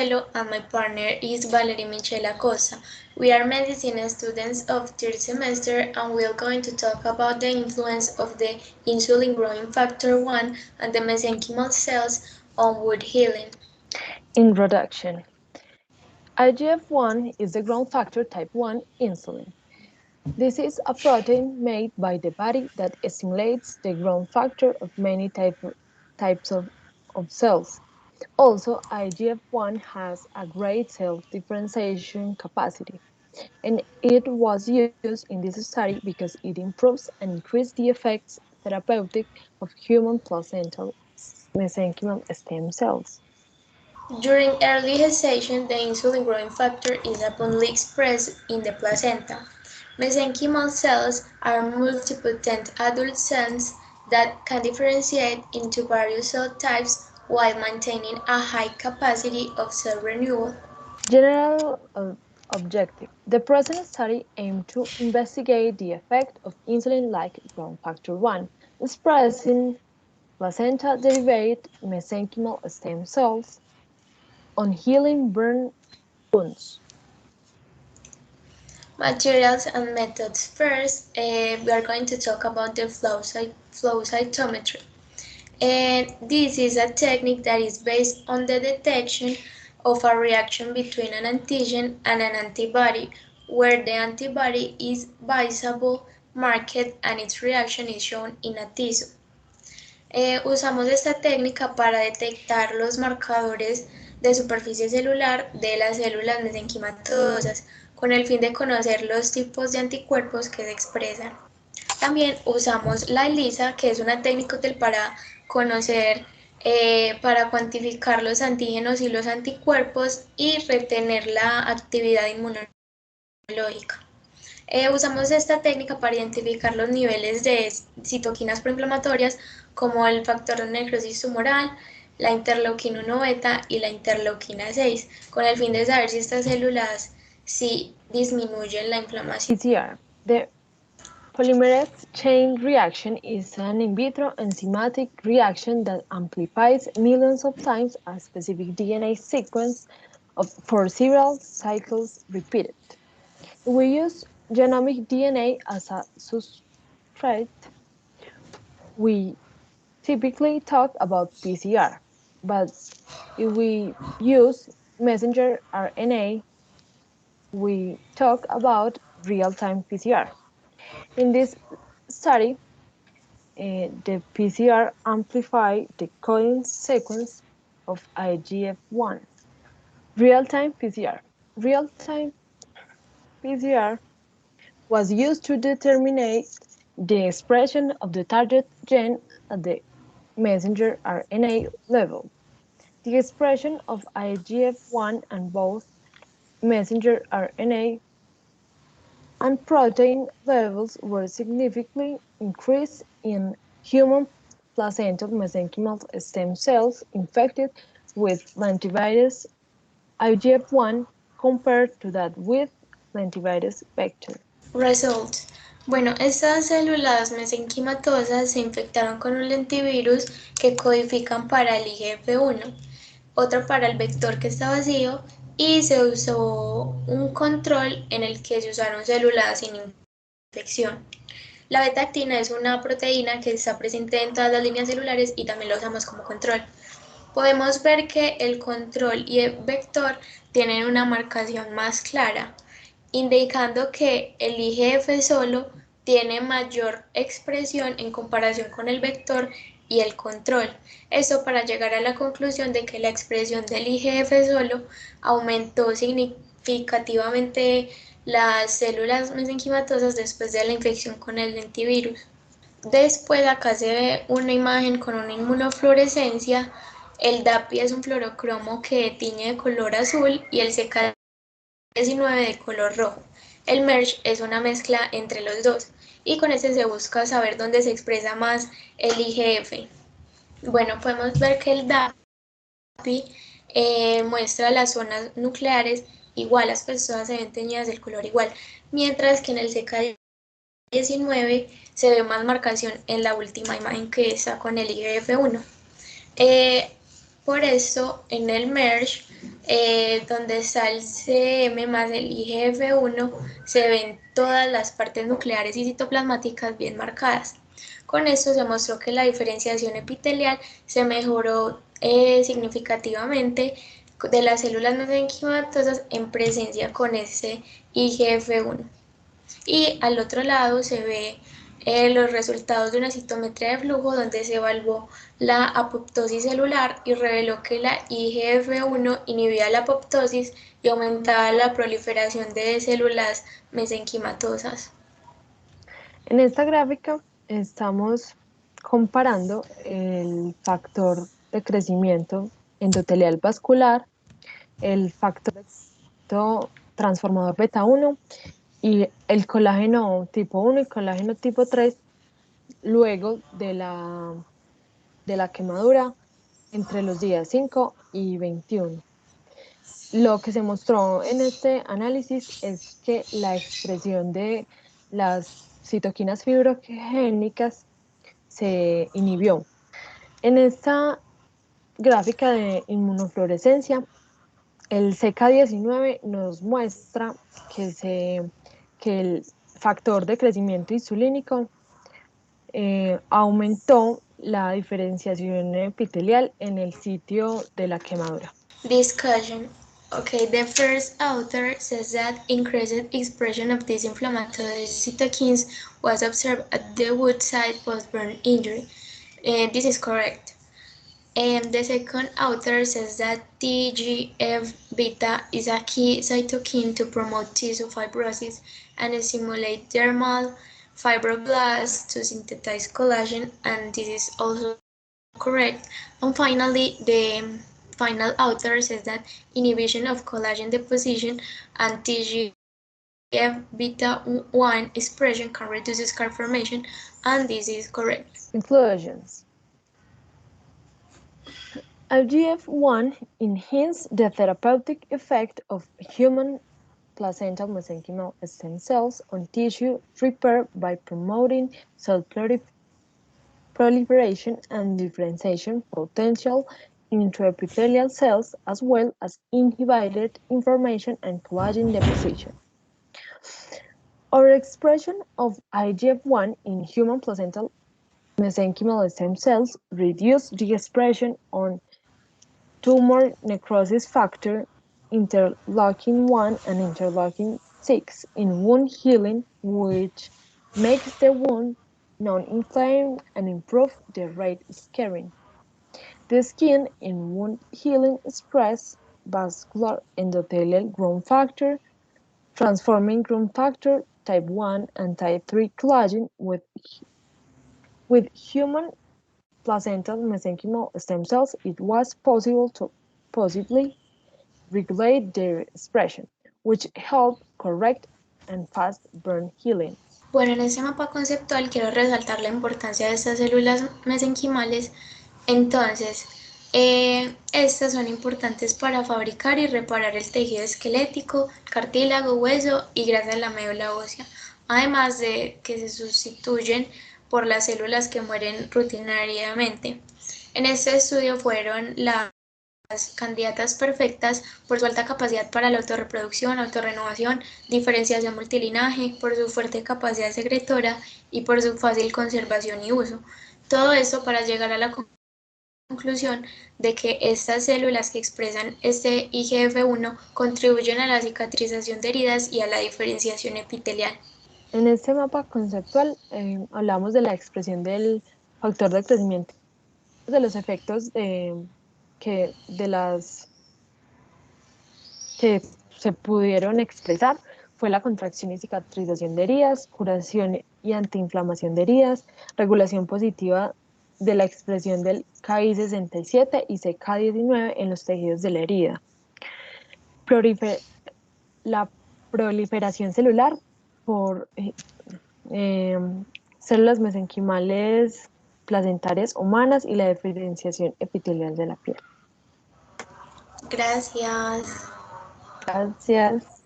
And my partner is Valerie Michela Costa. We are medicine students of third semester and we are going to talk about the influence of the insulin growing factor 1 and the mesenchymal cells on wound healing. Introduction. IGF-1 is the growth factor type 1 insulin. This is a protein made by the body that stimulates the growth factor of many types of cells. Also, IGF-1 has a great cell differentiation capacity, and it was used in this study because it improves and increases the effects therapeutic of human placental mesenchymal stem cells. During early gestation, the insulin growing factor is abundantly expressed in the placenta. Mesenchymal cells are multipotent adult cells that can differentiate into various cell types while maintaining a high capacity of cell renewal. General objective. The present study aimed to investigate the effect of insulin-like growth factor 1 expressing placenta-derived mesenchymal stem cells on healing burn wounds. Materials and methods. First, we are going to talk about the flow cytometry. And this is a technique that is based on the detection of a reaction between an antigen and an antibody, where the antibody is visible, marked, and its reaction is shown in a tissue. Usamos esta técnica para detectar los marcadores de superficie celular de las células mesenquimatosas, con el fin de conocer los tipos de anticuerpos que se expresan. También usamos la ELISA, que es una técnica útil para conocer, para cuantificar los antígenos y los anticuerpos y retener la actividad inmunológica. Usamos esta técnica para identificar los niveles de citoquinas proinflamatorias como el factor de necrosis tumoral, la interleuquina 1 beta y la interleuquina 6, con el fin de saber si estas células sí disminuyen la inflamación. PCR. The polymerase chain reaction is an in vitro enzymatic reaction that amplifies millions of times a specific DNA sequence for several cycles repeated. We use genomic DNA as a substrate. We typically talk about PCR, but if we use messenger RNA, we talk about real-time PCR. In this study, the PCR amplified the coding sequence of IGF-1. Real-time PCR. Real-time PCR was used to determine the expression of the target gene at the messenger RNA level. The expression of IGF-1 and both messenger RNA and protein levels were significantly increased in human placental mesenchymal stem cells infected with lentivirus IGF-1 compared to that with lentivirus vector. Results. Bueno, estas células mesenquimatosas se infectaron con un lentivirus que codifican para el IGF-1, otro para el vector que está vacío y se usó un control en el que se usaron células sin infección. La beta-actina es una proteína que está presente en todas las líneas celulares y también la usamos como control. Podemos ver que el control y el vector tienen una marcación más clara, indicando que el IGF solo tiene mayor expresión en comparación con el vector y el control. Esto para llegar a la conclusión de que la expresión del IGF solo aumentó significativamente las células mesenquimatosas después de la infección con el lentivirus. Después acá se ve una imagen con una inmunofluorescencia. El DAPI es un fluorocromo que tiñe de color azul y el CK19 de color rojo. El MERGE es una mezcla entre los dos y con este se busca saber dónde se expresa más el IGF. Bueno, podemos ver que el DAPI muestra las zonas nucleares igual, las personas se ven teñidas del color igual, mientras que en el CK19 se ve más marcación en la última imagen que está con el IGF-1. Por eso en el merge, donde está el CM más el IGF-1, se ven todas las partes nucleares y citoplasmáticas bien marcadas. Con esto se mostró que la diferenciación epitelial se mejoró significativamente de las células mesenquimatosas en presencia con ese IGF-1. Y al otro lado se ve los resultados de una citometría de flujo donde se evaluó la apoptosis celular y reveló que la IGF-1 inhibía la apoptosis y aumentaba la proliferación de células mesenquimatosas. En esta gráfica estamos comparando el factor de crecimiento endotelial vascular, el factor de crecimiento transformador beta 1 y el colágeno tipo 1 y colágeno tipo 3 luego de la quemadura entre los días 5 y 21. Lo que se mostró en este análisis es que la expresión de las citoquinas fibrogénicas se inhibió. En esta gráfica de inmunofluorescencia, el CK19 nos muestra que el factor de crecimiento insulínico aumentó la diferenciación epitelial en el sitio de la quemadura. Discussion. Okay, the first author says that increased expression of these inflammatory cytokines was observed at the wound site post-burn injury. This is correct. And the second author says that TGF-beta is a key cytokine to promote tissue fibrosis and stimulate dermal fibroblasts to synthesize collagen, and this is also correct. And finally, the final author says that inhibition of collagen deposition and TGF beta 1 expression can reduce scar formation, and this is correct. Conclusions. IGF-1 enhances the therapeutic effect of human placental mesenchymal stem cells on tissue repair by promoting cell proliferation and differentiation potential in intraepithelial cells, as well as inhibited inflammation and collagen deposition. Overexpression of IGF-1 in human placental mesenchymal stem cells reduces the expression on tumor necrosis factor, interleukin-1 and interleukin-6 in wound healing, which makes the wound non-inflamed and improve the rate scarring. The skin in wound healing express vascular endothelial growth factor, transforming growth factor type 1 and type 3 collagen with human placental mesenchymal stem cells. It was possible to possibly regulate their expression, which help correct and fast burn healing. Bueno, en este mapa conceptual quiero resaltar la importancia de estas células mesenquimales. Entonces, estas son importantes para fabricar y reparar el tejido esquelético, cartílago, hueso y grasa de la médula ósea, además de que se sustituyen por las células que mueren rutinariamente. En este estudio fueron las candidatas perfectas por su alta capacidad para la autorreproducción, autorrenovación, diferenciación multilinaje, por su fuerte capacidad secretora y por su fácil conservación y uso. Todo esto para llegar a la conclusión de que estas células que expresan este IGF-1 contribuyen a la cicatrización de heridas y a la diferenciación epitelial. En este mapa conceptual hablamos de la expresión del factor de crecimiento, de los efectos de las que se pudieron expresar fue la contracción y cicatrización de heridas, curación y antiinflamación de heridas, regulación positiva de la expresión del KI67 y CK19 en los tejidos de la herida. La proliferación celular por células mesenquimales placentarias humanas y la diferenciación epitelial de la piel. Gracias. Gracias.